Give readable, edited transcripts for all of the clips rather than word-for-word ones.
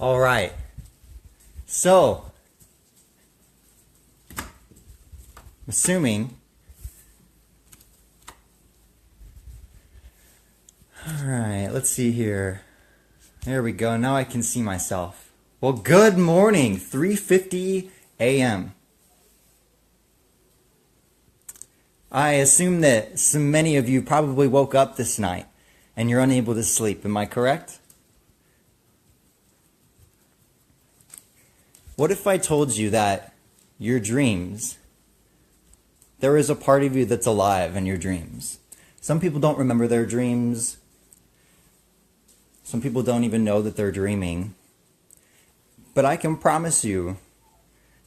All right. So, I'm assuming. All right, let's see here. There we go. Now I can see myself. Well, good morning. 3:50 a.m. I assume that many of you probably woke up this night and you're unable to sleep. Am I correct? What if I told you that your dreams, there is a part of you that's alive in your dreams? Some people don't remember their dreams. Some people don't even know that they're dreaming. But I can promise you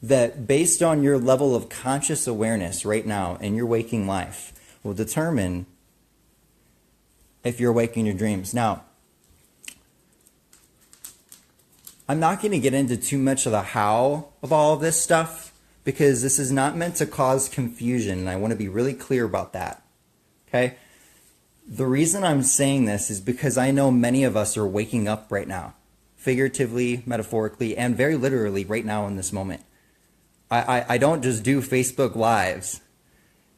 that based on your level of conscious awareness right now in your waking life will determine if you're awake in your dreams. Now, I'm not going to get into too much of the how of all of this stuff because this is not meant to cause confusion, and I want to be really clear about that. Okay? The reason I'm saying this is because I know many of us are waking up right now, figuratively, metaphorically, and very literally right now in this moment. I don't just do Facebook Lives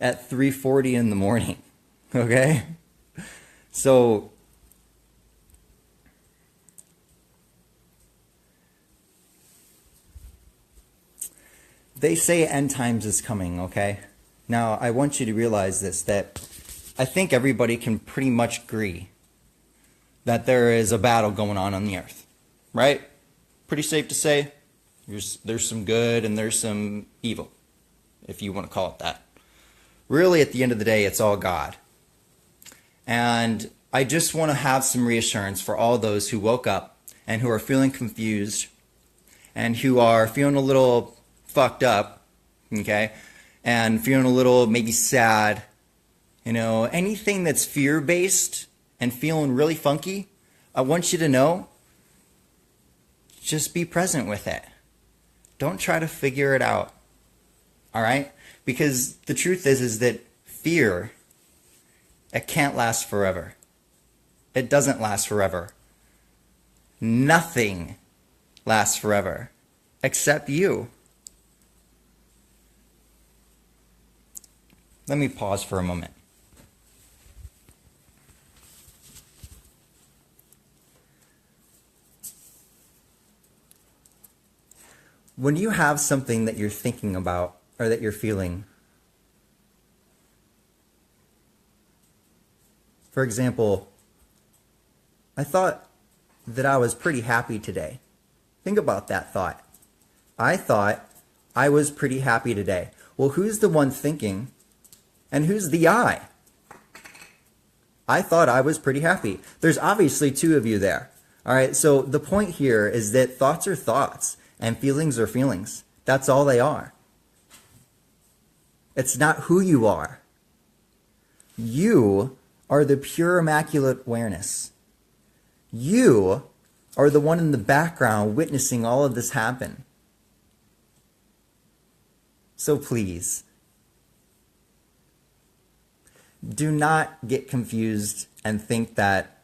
at 3:40 in the morning, okay? So they say end times is coming, okay? Now, I want you to realize this, that I think everybody can pretty much agree that there is a battle going on the earth, right? Pretty safe to say. There's some good and there's some evil, if you want to call it that. Really, at the end of the day, it's all God. And I just want to have some reassurance for all those who woke up and who are feeling confused and who are feeling a little fucked up, okay? And feeling a little maybe sad, anything that's fear-based and feeling really funky, I want you to know, just be present with it. Don't try to figure it out, all right? Because the truth is that fear, it can't last forever. It doesn't last forever. Nothing lasts forever, except you. Let me pause for a moment. When you have something that you're thinking about or that you're feeling, for example, I thought that I was pretty happy today. Think about that thought. I thought I was pretty happy today. Well, who's the one thinking and who's the I? I thought I was pretty happy. There's obviously two of you there. All right, so the point here is that thoughts are thoughts. And feelings are feelings. That's all they are. It's not who you are. You are the pure immaculate awareness. You are the one in the background witnessing all of this happen. So please, do not get confused and think that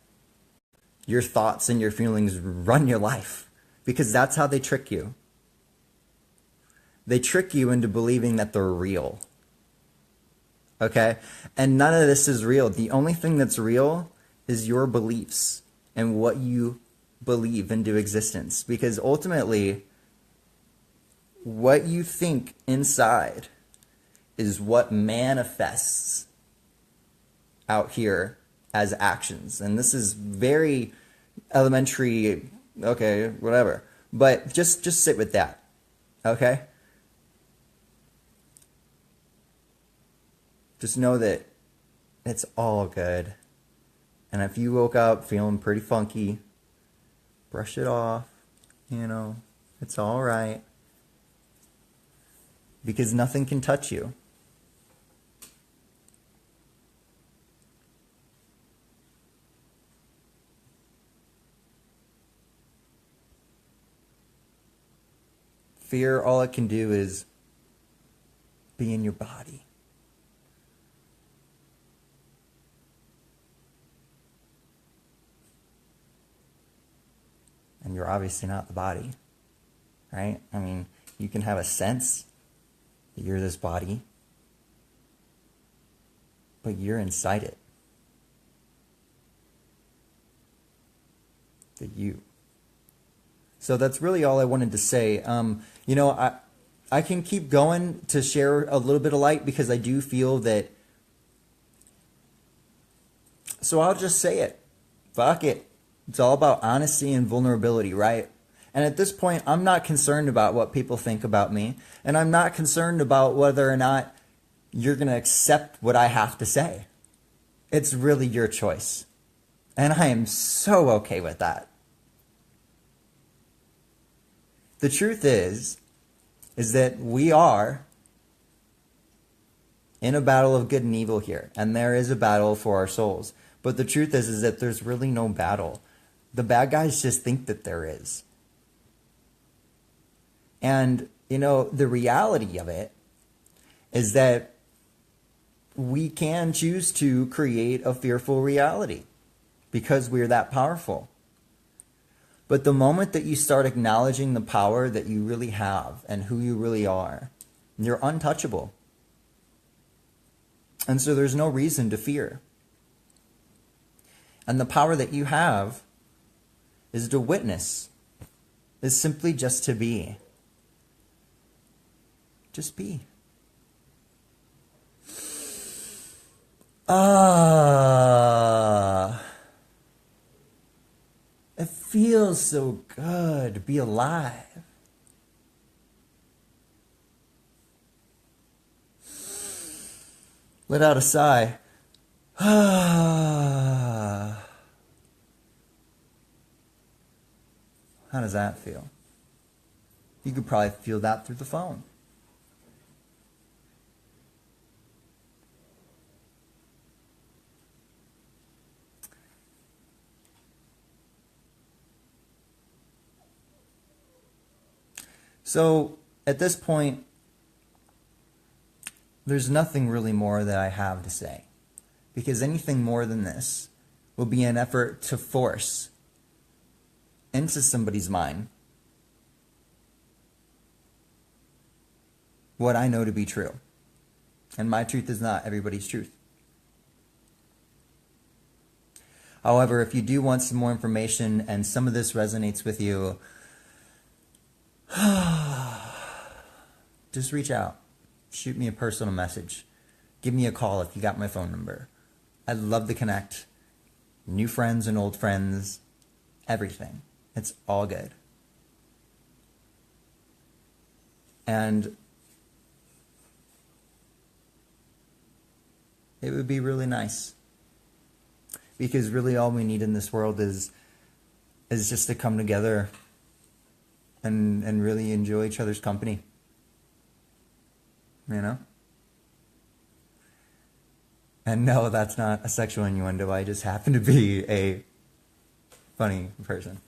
your thoughts and your feelings run your life. Because that's how they trick you. They trick you into believing that they're real. Okay? And none of this is real. The only thing that's real is your beliefs and what you believe into existence. Because ultimately, what you think inside is what manifests out here as actions. And this is very elementary. Okay, whatever. But just sit with that. Okay? Just know that it's all good. And if you woke up feeling pretty funky, brush it off. It's all right. Because nothing can touch you. Fear, all it can do is be in your body. And you're obviously not the body, right? I mean, you can have a sense that you're this body, but you're inside it. The you. So that's really all I wanted to say. I can keep going to share a little bit of light because I do feel that. So I'll just say it. Fuck it. It's all about honesty and vulnerability, right? And at this point, I'm not concerned about what people think about me. And I'm not concerned about whether or not you're going to accept what I have to say. It's really your choice. And I am so okay with that. The truth is that we are in a battle of good and evil here. And there is a battle for our souls. But the truth is that there's really no battle. The bad guys just think that there is. And, the reality of it is that we can choose to create a fearful reality because we're that powerful. But the moment that you start acknowledging the power that you really have and who you really are, you're untouchable. And so there's no reason to fear. And the power that you have is to witness, is simply just to be. Just be. It feels so good to be alive. Let out a sigh. How does that feel? You could probably feel that through the phone. So at this point, there's nothing really more that I have to say, because anything more than this will be an effort to force into somebody's mind what I know to be true. And my truth is not everybody's truth. However, if you do want some more information and some of this resonates with you, just reach out. Shoot me a personal message. Give me a call if you got my phone number. I'd love to connect. New friends and old friends. Everything. It's all good. And it would be really nice. Because really all we need in this world is just to come together and really enjoy each other's company. You know? And no, that's not a sexual innuendo. I just happen to be a funny person.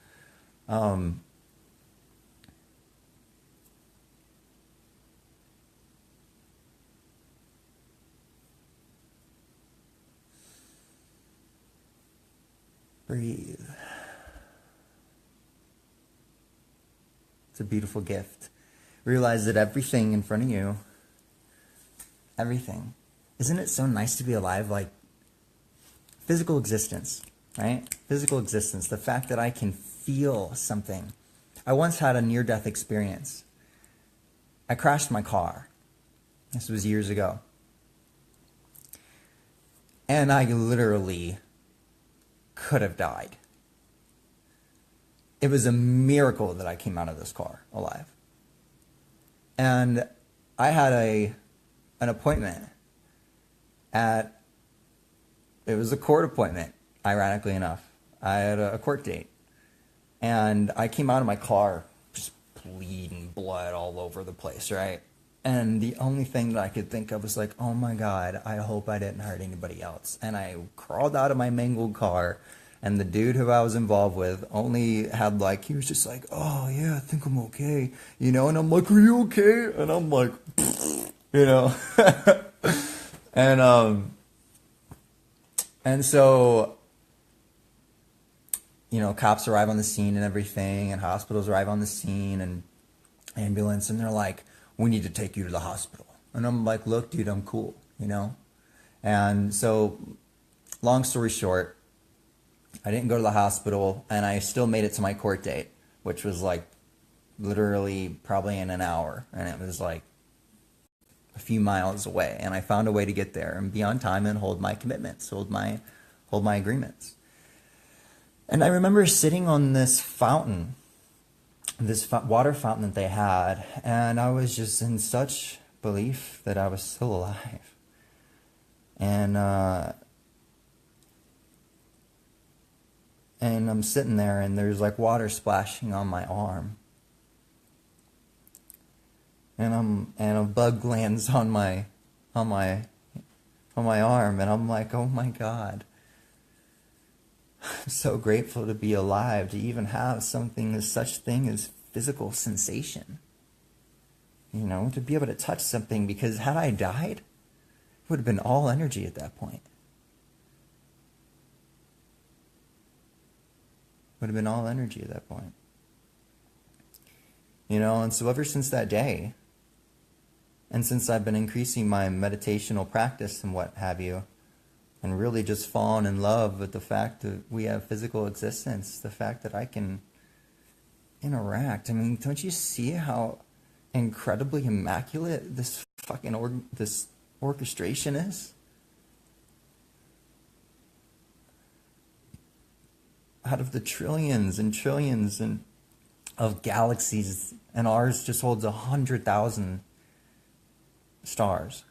Breathe. It's a beautiful gift. Realize that everything in front of you, everything. Isn't it so nice to be alive? Like physical existence, right? Physical existence. The fact that I can feel something. I once had a near-death experience. I crashed my car. This was years ago. And I literally could have died. It was a miracle that I came out of this car alive. And I had an appointment it was a court appointment, ironically enough. I had a court date. And I came out of my car just bleeding blood all over the place, right? And the only thing that I could think of was like, oh my God, I hope I didn't hurt anybody else. And I crawled out of my mangled car, and the dude who I was involved with only had like, he was just like, oh yeah, I think I'm okay. You know, and I'm like, are you okay? And I'm like, you know. And so cops arrive on the scene and everything, and hospitals arrive on the scene, and ambulance, and they're like, we need to take you to the hospital. And I'm like, look, dude, I'm cool. And so, long story short, I didn't go to the hospital, and I still made it to my court date, which was like literally probably in an hour, and it was like a few miles away, and I found a way to get there and be on time and hold my commitments, hold my agreements. And I remember sitting on this fountain, this water fountain that they had, and I was just in such belief that I was still alive. And I'm sitting there, and there's like water splashing on my arm, and a bug lands on my arm, and I'm like, oh my God. I'm so grateful to be alive, to even have such thing as physical sensation. To be able to touch something, because had I died, it would have been all energy at that point. Would have been all energy at that point. And so ever since that day, and since I've been increasing my meditational practice and what have you, and really just fallen in love with the fact that we have physical existence, the fact that I can interact. I mean, don't you see how incredibly immaculate this this orchestration is? Out of the trillions and trillions of galaxies, and ours just holds 100,000 stars.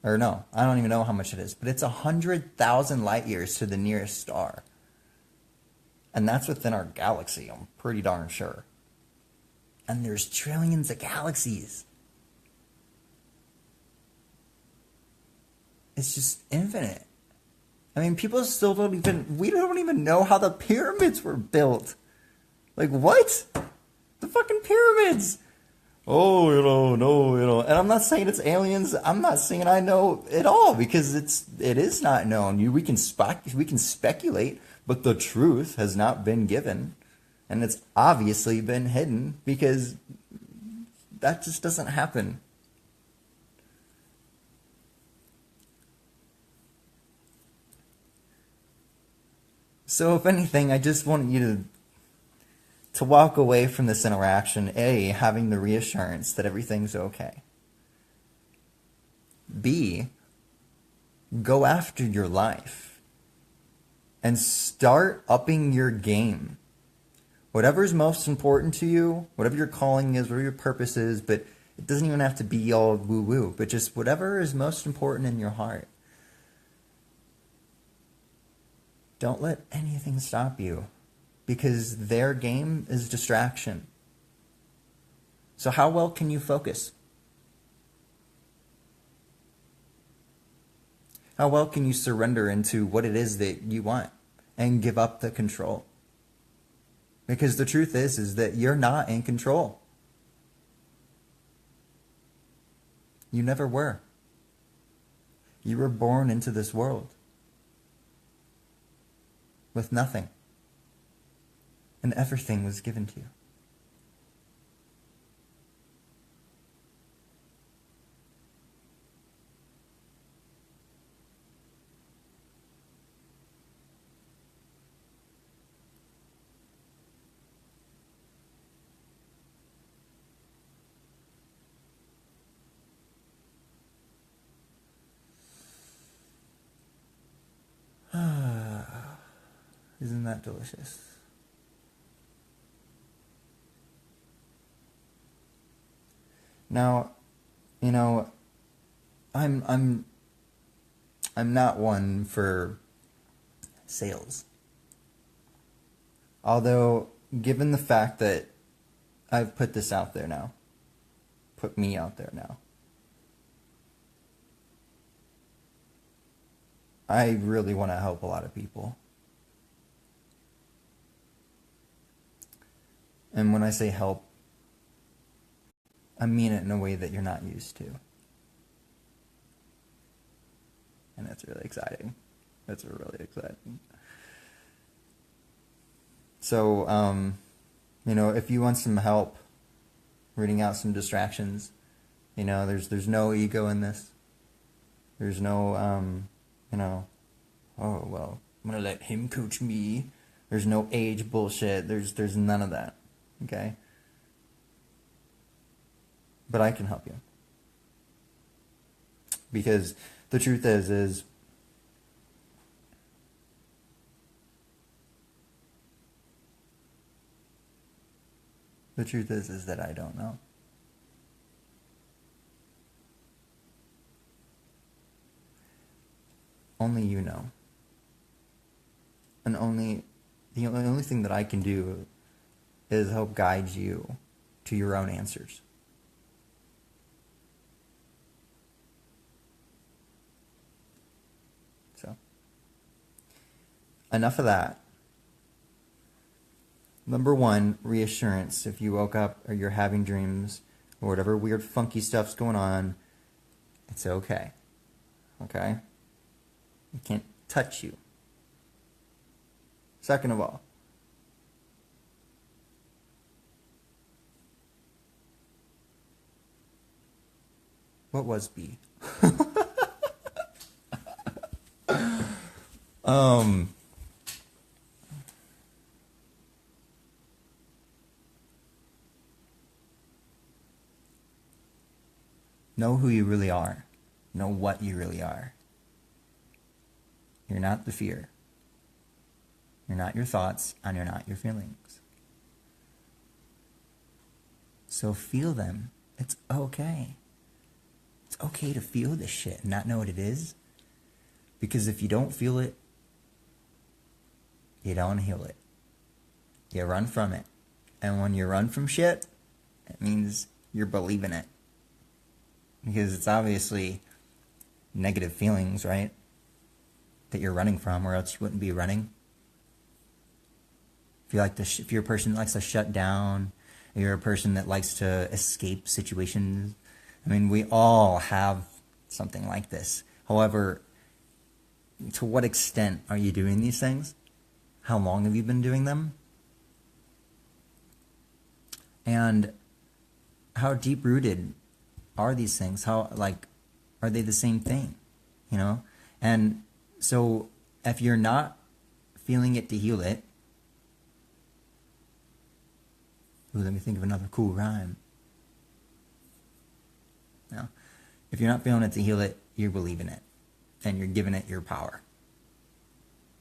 Or no, I don't even know how much it is, but it's 100,000 light years to the nearest star. And that's within our galaxy, I'm pretty darn sure. And there's trillions of galaxies. It's just infinite. I mean, people still we don't even know how the pyramids were built. Like, what? The fucking pyramids. Oh, no. And I'm not saying it's aliens. I'm not saying I know it all, because it is not known. We can speculate, but the truth has not been given. And it's obviously been hidden, because that just doesn't happen. So if anything, I just want you to walk away from this interaction, A, having the reassurance that everything's okay. B, go after your life and start upping your game. Whatever's most important to you, whatever your calling is, whatever your purpose is, but it doesn't even have to be all woo-woo, but just whatever is most important in your heart. Don't let anything stop you, because their game is distraction. So how well can you focus? How well can you surrender into what it is that you want and give up the control? Because the truth is that you're not in control. You never were. You were born into this world with nothing, and everything was given to you. Isn't that delicious? Now, I'm not one for sales. Although, given the fact that I've put this out there now, put me out there now, I really want to help a lot of people. And when I say help, I mean it in a way that you're not used to. And that's really exciting. That's really exciting. So, if you want some help rooting out some distractions, there's no ego in this. There's no, oh, well, I'm going to let him coach me. There's no age bullshit. There's none of that. Okay? But I can help you. Because the truth is that I don't know. Only you know. And the only thing that I can do is help guide you to your own answers. So, enough of that. Number one, reassurance. If you woke up or you're having dreams or whatever weird funky stuff's going on, it's okay. Okay? It can't touch you. Second of all, what was B? Know who you really are. Know what you really are. You're not the fear. You're not your thoughts, and you're not your feelings. So feel them. It's okay. It's okay to feel this shit and not know what it is. Because if you don't feel it, you don't heal it. You run from it. And when you run from shit, it means you're believing it. Because it's obviously negative feelings, right? That you're running from, or else you wouldn't be running. If you're a person that likes to shut down, or you're a person that likes to escape situations, I mean, we all have something like this. However, to what extent are you doing these things? How long have you been doing them? And how deep-rooted are these things? How, are they the same thing? And so if you're not feeling it to heal it, let me think of another cool rhyme. No. If you're not feeling it to heal it, you're believing it. And you're giving it your power.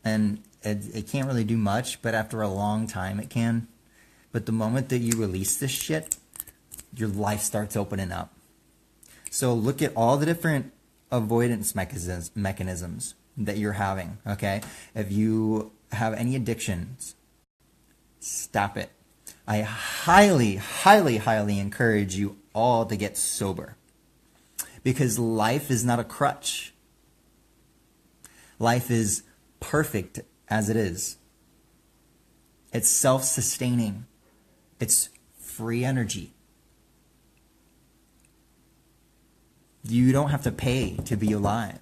And it can't really do much, but after a long time it can. But the moment that you release this shit, your life starts opening up. So look at all the different avoidance mechanisms that you're having, okay? If you have any addictions, stop it. I highly, highly, highly encourage you all to get sober. Because life is not a crutch. Life is perfect as it is. It's self-sustaining. It's free energy. You don't have to pay to be alive.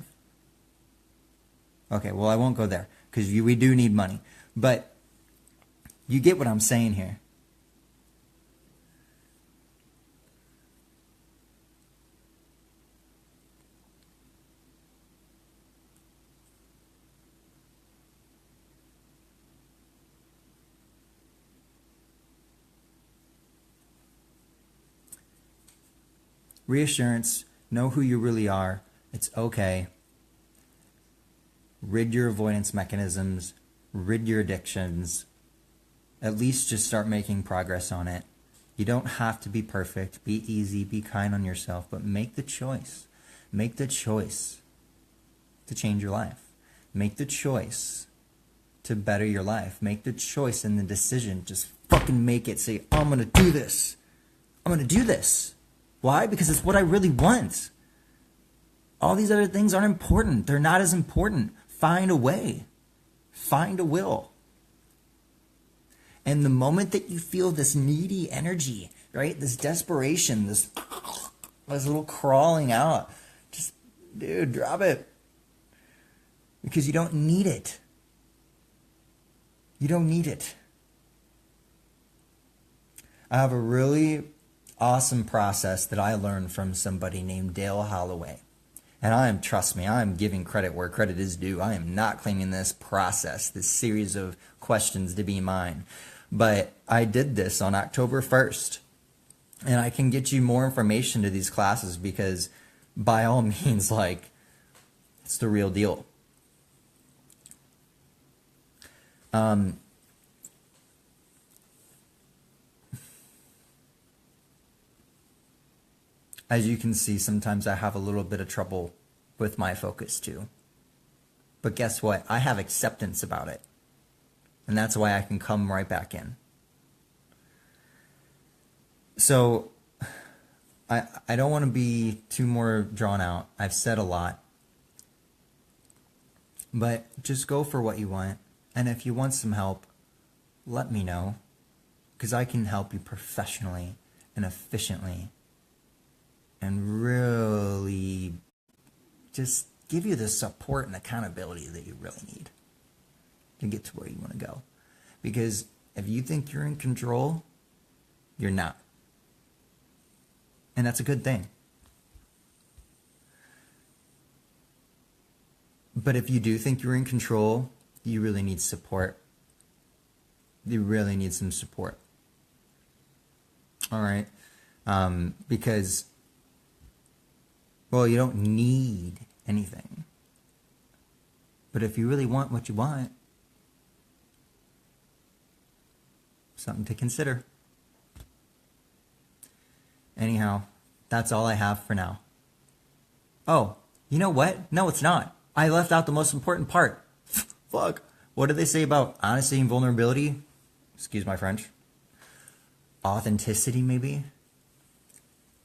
Okay, well, I won't go there because we do need money. But you get what I'm saying here. Reassurance, know who you really are. It's okay. Rid your avoidance mechanisms, rid your addictions. At least just start making progress on it. You don't have to be perfect. Be easy, be kind on yourself, but make the choice. Make the choice to change your life. Make the choice to better your life. Make the choice and the decision. Just fucking make it. Say, I'm going to do this. I'm going to do this. Why? Because it's what I really want. All these other things aren't important. They're not as important. Find a way. Find a will. And the moment that you feel this needy energy, right? This desperation, this little crawling out, just, dude, drop it. Because you don't need it. You don't need it. I have a really awesome process that I learned from somebody named Dale Holloway. And trust me, I am giving credit where credit is due. I am not claiming this process, this series of questions to be mine. But I did this on October 1st. And I can get you more information to these classes because by all means, like, it's the real deal. As you can see, sometimes I have a little bit of trouble with my focus too. But guess what? I have acceptance about it. And that's why I can come right back in. So, I don't want to be too more drawn out. I've said a lot. But just go for what you want. And if you want some help, let me know. Because I can help you professionally and efficiently. And really just give you the support and accountability that you really need to get to where you want to go. Because if you think you're in control, you're not. And that's a good thing. But if you do think you're in control, you really need support. You really need some support. All right? Because, well, you don't need anything. But if you really want what you want, something to consider. Anyhow, that's all I have for now. Oh, you know what? No, it's not. I left out the most important part. Fuck. What do they say about honesty and vulnerability? Excuse my French. Authenticity, maybe?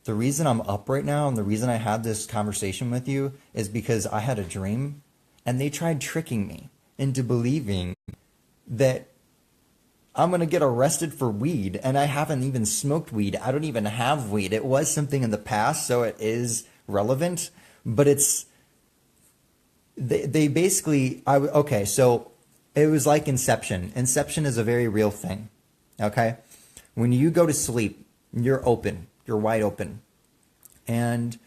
The reason I'm up right now and the reason I had this conversation with you is because I had a dream and they tried tricking me into believing that I'm going to get arrested for weed and I haven't even smoked weed. I don't even have weed. It was something in the past, so it is relevant, but it's, they basically, okay, so it was like Inception. Inception is a very real thing, okay? When you go to sleep, you're open. You're wide open. And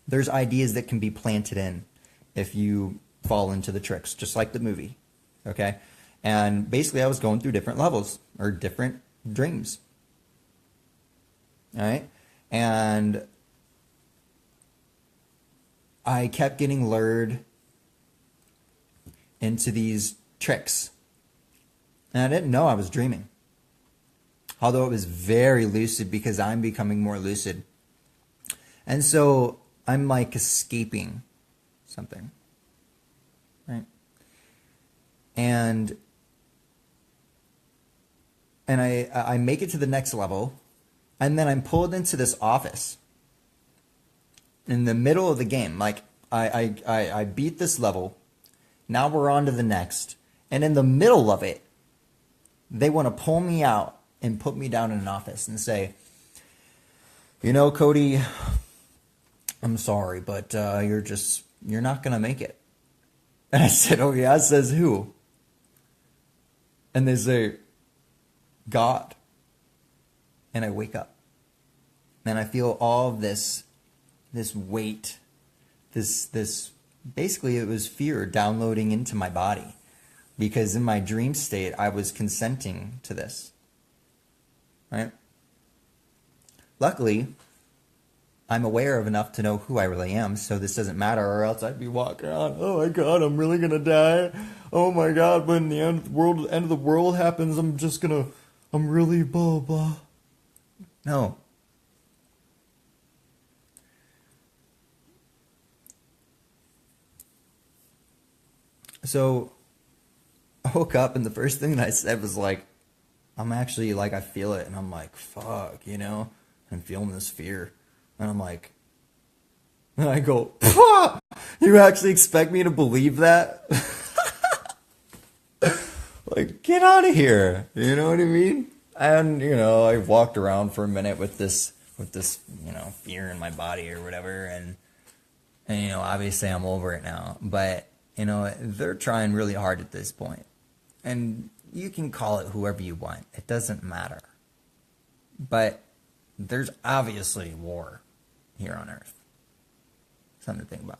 there's ideas that can be planted in if you fall into the tricks, just like the movie, okay? And basically I was going through different levels or different dreams, all right? And I kept getting lured into these tricks. And I didn't know I was dreaming. Although it was very lucid because I'm becoming more lucid. And so I'm like escaping something. Right? And I make it to the next level. And then I'm pulled into this office. In the middle of the game. Like I beat this level. Now we're on to the next. And in the middle of it, they want to pull me out and put me down in an office and say, you know, Kody, I'm sorry, but you're not going to make it. And I said, oh yeah, says who? And they say, God. And I wake up. And I feel all of this weight, this basically it was fear downloading into my body. Because in my dream state, I was consenting to this. Right? Luckily, I'm aware of enough to know who I really am, so this doesn't matter, or else I'd be walking around, oh my God, I'm really gonna die. Oh my God, when the end of the world happens, I'm really blah blah. No. So I woke up and the first thing that I said was like, I'm actually like, I feel it. And I'm like, fuck, you know, I'm feeling this fear. And I'm like, and I go, Pah! You actually expect me to believe that? Like, get out of here. You know what I mean? And, you know, I walked around for a minute with this, you know, fear in my body or whatever. And you know, obviously I'm over it now. But they're trying really hard at this point. And you can call it whoever you want. It doesn't matter. But there's obviously war here on Earth. Something to think about.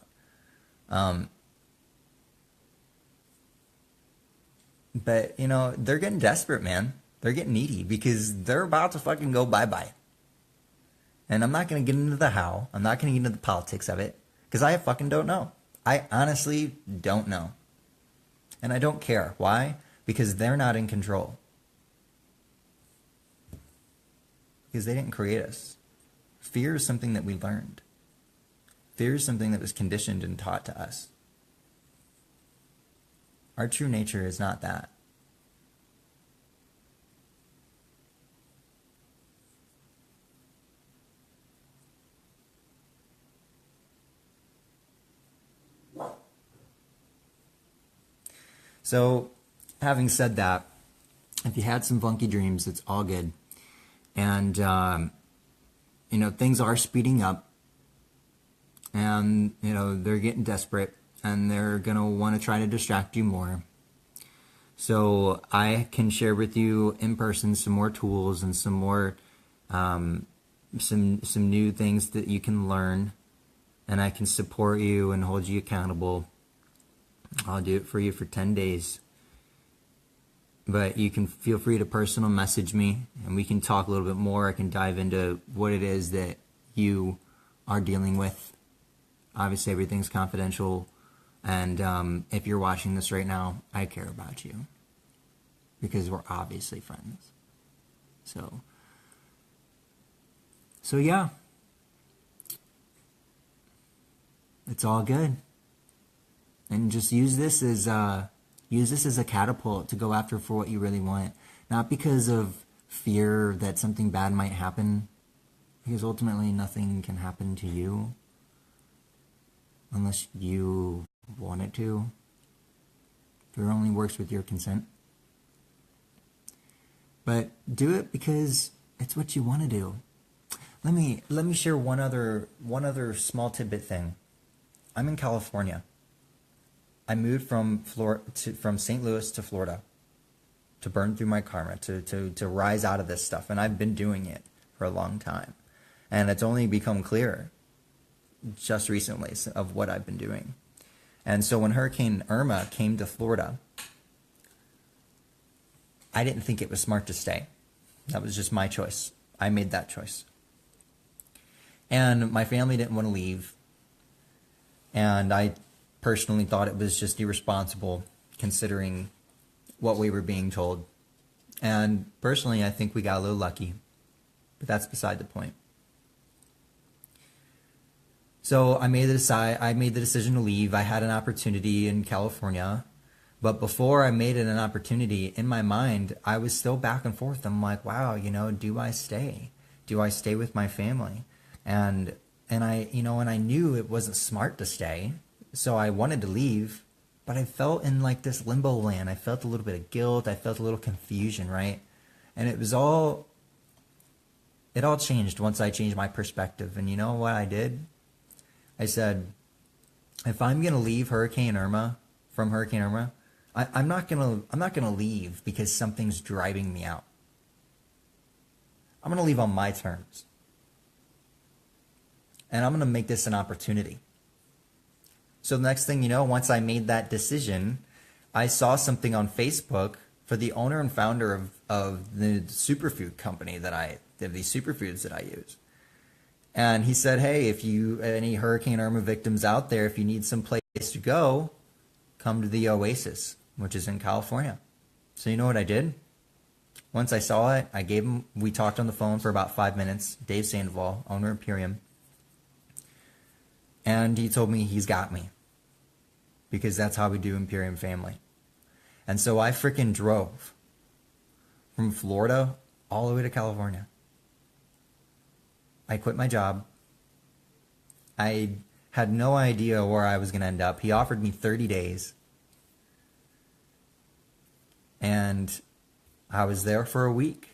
But, they're getting desperate, man. They're getting needy because they're about to fucking go bye-bye. And I'm not going to get into the how. I'm not going to get into the politics of it because I fucking don't know. I honestly don't know. And I don't care. Why? Because they're not in control. Because they didn't create us. Fear is something that we learned. Fear is something that was conditioned and taught to us. Our true nature is not that. So, having said that, if you had some funky dreams, it's all good. And, things are speeding up. And, they're getting desperate. And they're going to want to try to distract you more. So, I can share with you in person some more tools and some more, some new things that you can learn. And I can support you and hold you accountable. I'll do it for you for 10 days. But you can feel free to personal message me and we can talk a little bit more. I can dive into what it is that you are dealing with. Obviously, everything's confidential. And if you're watching this right now, I care about you. Because we're obviously friends. So yeah. It's all good. And just use this as a catapult to go after for what you really want. Not because of fear that something bad might happen, because ultimately nothing can happen to you unless you want it to. Fear only works with your consent. But do it because it's what you want to do. Let me share one other small tidbit thing. I'm in California. I moved from St. Louis to Florida to burn through my karma, to rise out of this stuff. And I've been doing it for a long time. And it's only become clear just recently of what I've been doing. And so when Hurricane Irma came to Florida, I didn't think it was smart to stay. That was just my choice. I made that choice. And my family didn't want to leave. And I personally thought it was just irresponsible considering what we were being told. And personally, I think we got a little lucky. But that's beside the point. So I made the decision to leave. I had an opportunity in California. But before I made it an opportunity, in my mind, I was still back and forth. I'm like, wow, do I stay? Do I stay with my family? And I knew it wasn't smart to stay. So I wanted to leave, but I felt in like this limbo land. I felt a little bit of guilt. I felt a little confusion, right? And it all changed once I changed my perspective. And you know what I did? I said, if I'm going to leave from Hurricane Irma, I'm not gonna leave because something's driving me out. I'm gonna leave on my terms. And I'm gonna make this an opportunity. So the next thing you know, once I made that decision, I saw something on Facebook for the owner and founder of the superfood company these superfoods that I use. And he said, hey, if any Hurricane Irma victims out there, if you need some place to go, come to the Oasis, which is in California. So you know what I did? Once I saw it, we talked on the phone for about 5 minutes, Dave Sandoval, owner of Imperium. And he told me he's got me. Because that's how we do Imperium family. And so I freaking drove from Florida all the way to California. I quit my job. I had no idea where I was going to end up. He offered me 30 days. And I was there for a week.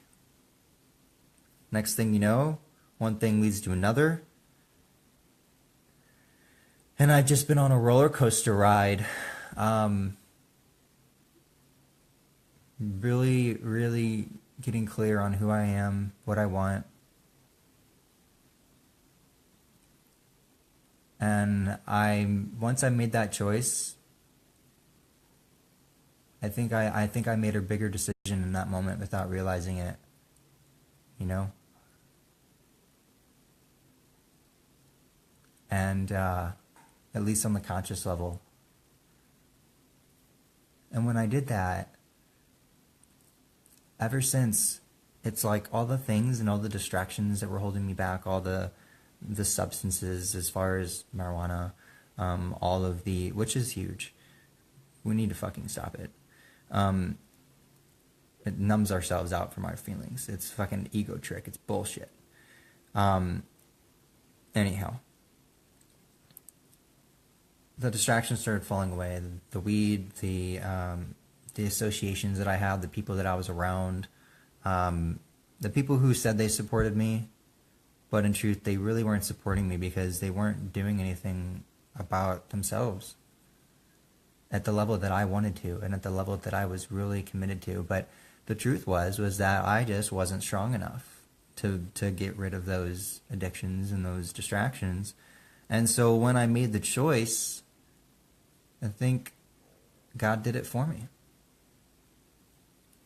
Next thing you know, one thing leads to another. And I've just been on a roller coaster ride Really, really getting clear on who I am, what I want. And once I made that choice, I think I made a bigger decision in that moment without realizing it, you know? And at least on the conscious level. And when I did that, ever since, it's like all the things and all the distractions that were holding me back, all the substances as far as marijuana, all of the, which is huge. We need to fucking stop it. It numbs ourselves out from our feelings. It's fucking ego trick. It's bullshit. Anyhow, the distractions started falling away. The weed, the associations that I had, the people that I was around, the people who said they supported me, but in truth, they really weren't supporting me because they weren't doing anything about themselves at the level that I wanted to and at the level that I was really committed to. But the truth was that I just wasn't strong enough to get rid of those addictions and those distractions. And so when I made the choice, I think God did it for me.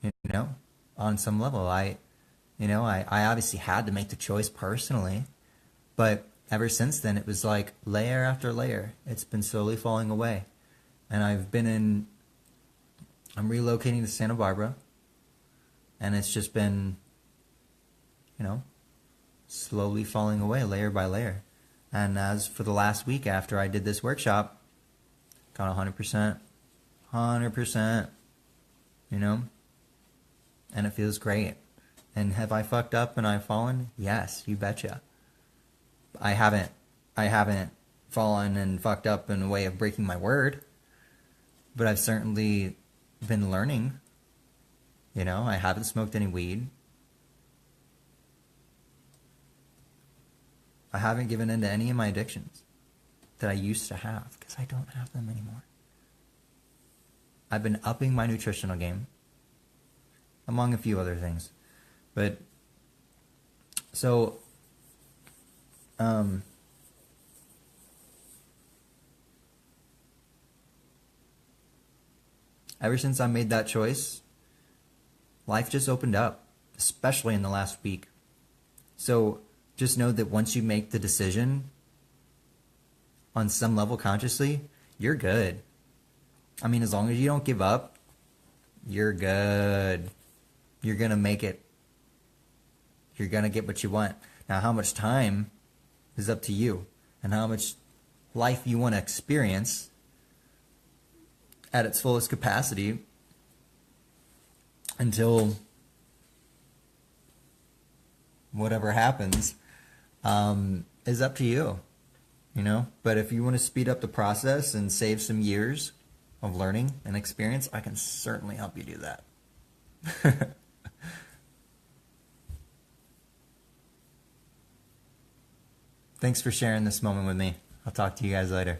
You know, on some level, I obviously had to make the choice personally, but ever since then, it was like layer after layer. It's been slowly falling away. And I'm relocating to Santa Barbara, and it's just been, slowly falling away layer by layer. And as for the last week after I did this workshop, got 100%, and it feels great. And have I fucked up and I've fallen? Yes, you betcha. I haven't fallen and fucked up in a way of breaking my word, but I've certainly been learning. I haven't smoked any weed. I haven't given in to any of my addictions that I used to have because I don't have them anymore. I've been upping my nutritional game, among a few other things. But, so, ever since I made that choice, life just opened up, especially in the last week. So just know that once you make the decision on some level consciously, you're good. I mean, as long as you don't give up, you're good. You're going to make it. You're going to get what you want. Now, how much time is up to you, and how much life you want to experience at its fullest capacity until whatever happens is up to you, But if you want to speed up the process and save some years of learning and experience, I can certainly help you do that. Thanks for sharing this moment with me. I'll talk to you guys later.